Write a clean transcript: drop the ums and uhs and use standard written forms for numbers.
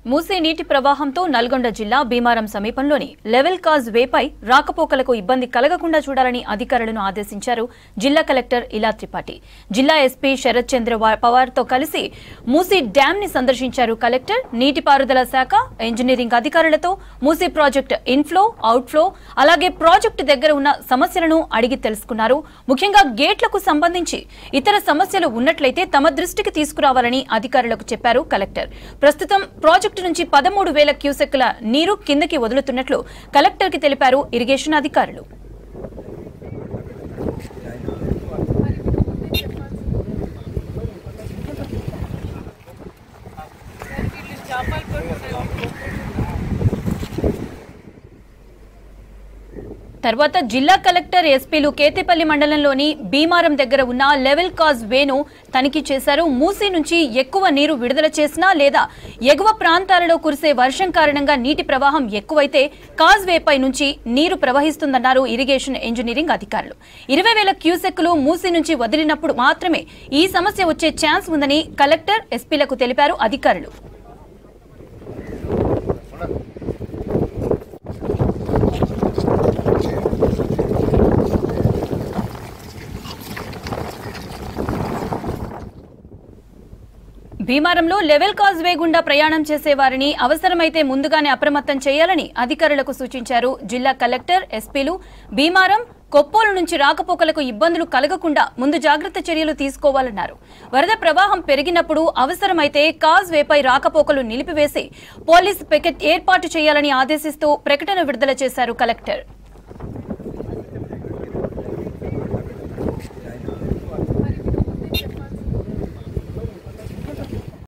మూసీ నీటి ప్రవాహంతో నల్గొండ జిల్లా భీమారం సమీపంలోని లెవెల్ కాజ్ వేపై రాకపోకలకు ఇబ్బంది కలగకుండా చూడాలని అధికారులను ఆదేశించారు జిల్లా కలెక్టర్ ఇలా త్రిపాఠి. జిల్లా ఎస్పీ శరత్ చంద్ర పవార్ తో కలిసి మూసీ డ్యామ్ ని సందర్శించారు కలెక్టర్. నీటిపారుదల శాఖ, ఇంజనీరింగ్ అధికారులతో మూసీ ప్రాజెక్టు ఇన్ఫ్లో, అవుట్ఫ్లో, అలాగే ప్రాజెక్టు దగ్గర ఉన్న సమస్యలను అడిగి తెలుసుకున్నారు. ముఖ్యంగా గేట్లకు సంబంధించి ఇతర సమస్యలు ఉన్నట్లయితే తమ దృష్టికి తీసుకురావాలని అధికారులకు చెప్పారు కలెక్టర్. ప్రస్తుతం ప్రాజెక్టు నుంచి 13,000 క్యూసెక్కుల నీరు కిందకి వదులుతున్నట్లు కలెక్టర్ కి తెలిపారు ఇరిగేషన్ అధికారులు. తర్వాత జిల్లా కలెక్టర్, ఎస్పీలు కేతేపల్లి మండలంలోని భీమారం దగ్గర ఉన్న లెవెల్ కాజ్ వేను తనిఖీ చేశారు. మూసీ నుంచి ఎక్కువ నీరు విడుదల చేసినా లేదా ఎగువ ప్రాంతాలలో కురిసే వర్షం కారణంగా నీటి ప్రవాహం ఎక్కువైతే కాజ్ వేపై నుంచి నీరు ప్రవహిస్తుందన్నారు ఇరిగేషన్ ఇంజనీరింగ్ అధికారులు. 20,000 క్యూసెక్కులు మూసీ నుంచి వదిలినప్పుడు మాత్రమే ఈ సమస్య వచ్చే ఛాన్స్ ఉందని కలెక్టర్, ఎస్పీలకు తెలిపారు అధికారులు. భీమారంలో లెవెల్ కాజ్ వే గుండా ప్రయాణం చేసేవారిని అవసరమైతే ముందుగానే అప్రమత్తం చేయాలని అధికారులకు సూచించారు జిల్లా కలెక్టర్, ఎస్పీలు. భీమారం, కొప్పోలు నుంచి రాకపోకలకు ఇబ్బందులు కలగకుండా ముందు జాగ్రత్త చర్యలు తీసుకోవాలన్నారు. వరద ప్రవాహం పెరిగినప్పుడు అవసరమైతే కాజ్ వేపై రాకపోకలు నిలిపివేసి పోలీస్ పికెట్ ఏర్పాటు చేయాలని ఆదేశిస్తూ ప్రకటన విడుదల చేశారు కలెక్టర్.